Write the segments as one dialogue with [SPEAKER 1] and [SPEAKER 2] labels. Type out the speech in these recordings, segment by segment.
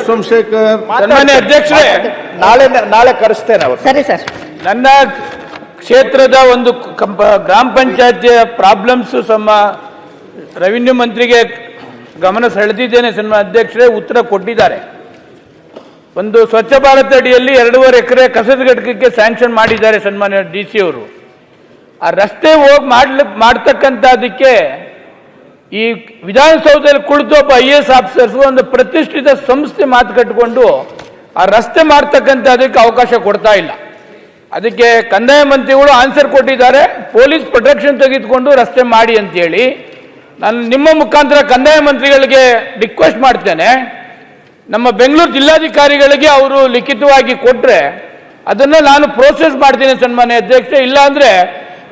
[SPEAKER 1] ಸೋಮಶೇಖರ್.
[SPEAKER 2] ಸನ್ಮಾನ್ಯ ಅಧ್ಯಕ್ಷರೇ,
[SPEAKER 3] ನಾಳೆ ಕರೆಸ್ತೇನೆ ಅವರು.
[SPEAKER 4] ಸರಿ ಸರ್.
[SPEAKER 2] ನನ್ನ ಕ್ಷೇತ್ರದ ಒಂದು ಗ್ರಾಮ ಪಂಚಾಯತಿಯ ಪ್ರಾಬ್ಲಮ್ಸ್ ರೆವಿನ್ಯೂ ಮಂತ್ರಿಗೆ ಗಮನ ಸೆಳೆದಿದ್ದೇನೆ. ಸನ್ಮಾನ್ಯ ಅಧ್ಯಕ್ಷರೇ ಉತ್ತರ ಕೊಟ್ಟಿದ್ದಾರೆ. ಒಂದು ಸ್ವಚ್ಛ ಭಾರತ ಅಡಿಯಲ್ಲಿ 2.5 ಎಕರೆ ಕಸದ ಘಟಕಕ್ಕೆ ಸ್ಯಾಂಕ್ಷನ್ ಮಾಡಿದ್ದಾರೆ ಸನ್ಮಾನ್ಯ DC ಅವರು. ಆ ರಸ್ತೆ ಹೋಗಿ ಮಾಡ್ತಕ್ಕಂಥದಕ್ಕೆ ಈ ವಿಧಾನಸೌಧದಲ್ಲಿ ಕುಳಿತು ಒಬ್ಬ IAS ಆಫೀಸರ್ಸ್ ಒಂದು ಪ್ರತಿಷ್ಠಿತ ಸಂಸ್ಥೆ ಮಾತು ಕಟ್ಟಿಕೊಂಡು ಆ ರಸ್ತೆ ಮಾಡ್ತಕ್ಕಂಥದಕ್ಕೆ ಅವಕಾಶ ಕೊಡ್ತಾ ಇಲ್ಲ. ಅದಕ್ಕೆ ಕಂದಾಯ ಮಂತ್ರಿಗಳು ಆನ್ಸರ್ ಕೊಟ್ಟಿದ್ದಾರೆ, ಪೊಲೀಸ್ ಪ್ರೊಟೆಕ್ಷನ್ ತೆಗೆದುಕೊಂಡು ರಸ್ತೆ ಮಾಡಿ ಅಂತೇಳಿ. ನಾನು ನಿಮ್ಮ ಮುಖಾಂತರ ಕಂದಾಯ ಮಂತ್ರಿಗಳಿಗೆ ರಿಕ್ವೆಸ್ಟ್ ಮಾಡ್ತೇನೆ, ನಮ್ಮ ಬೆಂಗಳೂರು ಜಿಲ್ಲಾಧಿಕಾರಿಗಳಿಗೆ ಅವರು ಲಿಖಿತವಾಗಿ ಕೊಟ್ಟರೆ ಅದನ್ನು ನಾನು ಪ್ರೋಸೆಸ್ ಮಾಡ್ತೀನಿ ಸನ್ಮಾನ್ಯ ಅಧ್ಯಕ್ಷ. ಇಲ್ಲಾಂದರೆ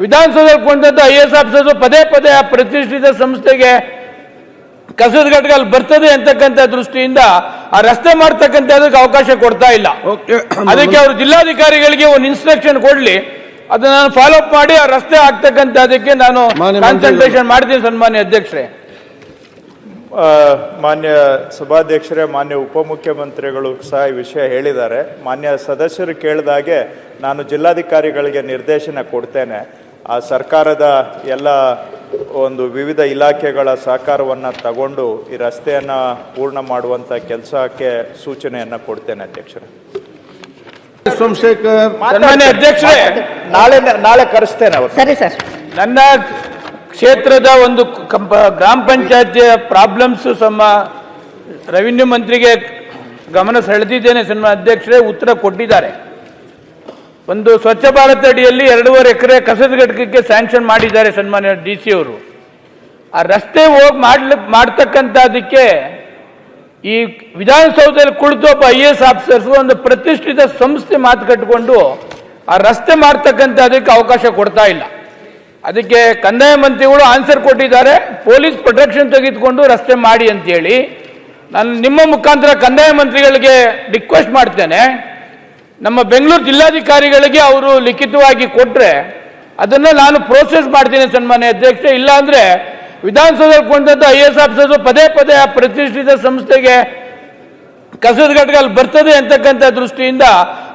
[SPEAKER 2] ವಿಧಾನಸೌಧದಲ್ಲಿ ಕುಳಿತಂಥ IAS ಆಫೀಸರ್ಸು ಪದೇ ಪದೇ ಆ ಪ್ರತಿಷ್ಠಿತ ಸಂಸ್ಥೆಗೆ ಕಸದ ಘಟಕದಲ್ಲಿ ಬರ್ತದೆ ಅಂತಕ್ಕಂಥ ದೃಷ್ಟಿಯಿಂದ ಆ ರಸ್ತೆ ಮಾಡ್ತಕ್ಕಂಥದಕ್ಕೆ ಅವಕಾಶ ಕೊಡ್ತಾ ಇಲ್ಲ. ಅದಕ್ಕೆ ಅವರು ಜಿಲ್ಲಾಧಿಕಾರಿಗಳಿಗೆ ಒಂದು ಇನ್ಸ್ಟ್ರಕ್ಷನ್ ಕೊಡ್ಲಿ, ಅದನ್ನ ನಾನು ಫಾಲೋ ಅಪ್ ಮಾಡಿ ಆ ರಸ್ತೆ ಆಗ್ತಕ್ಕಂಥದಕ್ಕೆ ನಾನು ಕಾನ್ಸಂಟ್ರೇಷನ್ ಮಾಡ್ತೀನಿ ಸನ್ಮಾನ್ಯ ಅಧ್ಯಕ್ಷರೇ.
[SPEAKER 3] ಮಾನ್ಯ ಸಭಾಧ್ಯಕ್ಷರೇ, ಮಾನ್ಯ ಉಪಮುಖ್ಯಮಂತ್ರಿಗಳು ಸಹ ಈ ವಿಷಯ ಹೇಳಿದ್ದಾರೆ. ಮಾನ್ಯ ಸದಸ್ಯರು ಕೇಳಿದಾಗೆ ನಾನು ಜಿಲ್ಲಾಧಿಕಾರಿಗಳಿಗೆ ನಿರ್ದೇಶನ ಕೊಡ್ತೇನೆ. ಆ ಸರ್ಕಾರದ ಎಲ್ಲ ಒಂದು ವಿವಿಧ ಇಲಾಖೆಗಳ ಸಹಕಾರವನ್ನು ತಗೊಂಡು ಈ ರಸ್ತೆಯನ್ನು ಪೂರ್ಣ ಮಾಡುವಂಥ ಕೆಲಸಕ್ಕೆ ಸೂಚನೆಯನ್ನು ಕೊಡ್ತೇನೆ ಅಧ್ಯಕ್ಷರೇ.
[SPEAKER 1] ಸೋಮಶೇಖರ್.
[SPEAKER 2] ಸನ್ಮಾನ್ಯ ಅಧ್ಯಕ್ಷರೇ,
[SPEAKER 3] ನಾಳೆ ಕರೆಸ್ತೇನೆ ಅವರು.
[SPEAKER 4] ಸರಿ ಸರ್.
[SPEAKER 2] ನನ್ನ ಕ್ಷೇತ್ರದ ಒಂದು ಗ್ರಾಮ ಪಂಚಾಯತಿಯ ಪ್ರಾಬ್ಲಮ್ಸ್ ರೆವಿನ್ಯೂ ಮಂತ್ರಿಗೆ ಗಮನ ಸೆಳೆದಿದ್ದೇನೆ ಸನ್ಮಾನ್ಯ ಅಧ್ಯಕ್ಷರೇ ಉತ್ತರ ಕೊಟ್ಟಿದ್ದಾರೆ. ಒಂದು ಸ್ವಚ್ಛ ಭಾರತ ಅಡಿಯಲ್ಲಿ 2.5 ಎಕರೆ ಕಸದ ಘಟಕಕ್ಕೆ ಸ್ಯಾಂಕ್ಷನ್ ಮಾಡಿದ್ದಾರೆ ಸನ್ಮಾನ್ಯ DC ಅವರು. ಆ ರಸ್ತೆ ಹೋಗಿ ಮಾಡ್ತಕ್ಕಂಥದಕ್ಕೆ ಈ ವಿಧಾನಸೌಧದಲ್ಲಿ ಕುಳಿತು ಒಬ್ಬ IAS ಆಫೀಸರ್ಸ್ ಒಂದು ಪ್ರತಿಷ್ಠಿತ ಸಂಸ್ಥೆ ಮಾತು ಕಟ್ಟಿಕೊಂಡು ಆ ರಸ್ತೆ ಮಾಡ್ತಕ್ಕಂಥದಕ್ಕೆ ಅವಕಾಶ ಕೊಡ್ತಾ ಇಲ್ಲ. ಅದಕ್ಕೆ ಕಂದಾಯ ಮಂತ್ರಿಗಳು ಆನ್ಸರ್ ಕೊಟ್ಟಿದ್ದಾರೆ, ಪೊಲೀಸ್ ಪ್ರೊಟೆಕ್ಷನ್ ತೆಗೆದುಕೊಂಡು ರಸ್ತೆ ಮಾಡಿ ಅಂತೇಳಿ. ನಾನು ನಿಮ್ಮ ಮುಖಾಂತರ ಕಂದಾಯ ಮಂತ್ರಿಗಳಿಗೆ ರಿಕ್ವೆಸ್ಟ್ ಮಾಡ್ತೇನೆ, ನಮ್ಮ ಬೆಂಗಳೂರು ಜಿಲ್ಲಾಧಿಕಾರಿಗಳಿಗೆ ಅವರು ಲಿಖಿತವಾಗಿ ಕೊಟ್ಟರೆ ಅದನ್ನು ನಾನು ಪ್ರೋಸೆಸ್ ಮಾಡ್ತೀನಿ ಸನ್ಮಾನ್ಯ ಅಧ್ಯಕ್ಷ. ಇಲ್ಲಾಂದರೆ ವಿಧಾನಸೌಧದಲ್ಲಿ ಕುಳಿತಂಥ IAS ಆಫೀಸರ್ಸು ಪದೇ ಪದೇ ಆ ಪ್ರತಿಷ್ಠಿತ ಸಂಸ್ಥೆಗೆ ಕಸದ ಘಟಕದಲ್ಲಿ ಬರ್ತದೆ ಅಂತಕ್ಕಂಥ ದೃಷ್ಟಿಯಿಂದ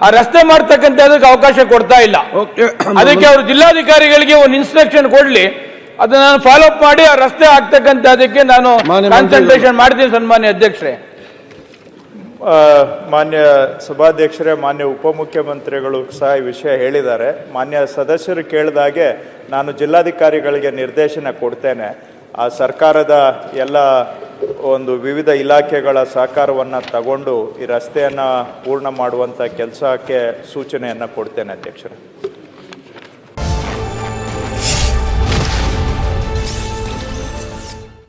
[SPEAKER 2] ಆ ರಸ್ತೆ ಮಾಡ್ತಕ್ಕಂಥದಕ್ಕೆ ಅವಕಾಶ ಕೊಡ್ತಾ ಇಲ್ಲ. ಅದಕ್ಕೆ ಅವರು ಜಿಲ್ಲಾಧಿಕಾರಿಗಳಿಗೆ ಒಂದು ಇನ್ಸ್ಟ್ರಕ್ಷನ್ ಕೊಡ್ಲಿ, ಅದನ್ನ ನಾನು ಫಾಲೋ ಅಪ್ ಮಾಡಿ ಆ ರಸ್ತೆ ಆಗ್ತಕ್ಕಂಥದಕ್ಕೆ ನಾನು ಕಾನ್ಸಂಟ್ರೇಷನ್ ಮಾಡ್ತೀನಿ ಸನ್ಮಾನ್ಯ ಅಧ್ಯಕ್ಷರೇ.
[SPEAKER 3] ಮಾನ್ಯ ಸಭಾಧ್ಯಕ್ಷರೇ, ಮಾನ್ಯ ಉಪಮುಖ್ಯಮಂತ್ರಿಗಳು ಸಹ ಈ ವಿಷಯ ಹೇಳಿದ್ದಾರೆ. ಮಾನ್ಯ ಸದಸ್ಯರು ಕೇಳಿದಾಗೆ ನಾನು ಜಿಲ್ಲಾಧಿಕಾರಿಗಳಿಗೆ ನಿರ್ದೇಶನ ಕೊಡ್ತೇನೆ. ಆ ಸರ್ಕಾರದ ಎಲ್ಲ ಒಂದು ವಿವಿಧ ಇಲಾಖೆಗಳ ಸಹಕಾರವನ್ನು ತಗೊಂಡು ಈ ರಸ್ತೆಯನ್ನು ಪೂರ್ಣ ಮಾಡುವಂಥ ಕೆಲಸಕ್ಕೆ ಸೂಚನೆಯನ್ನು ಕೊಡ್ತೇನೆ ಅಧ್ಯಕ್ಷರೇ.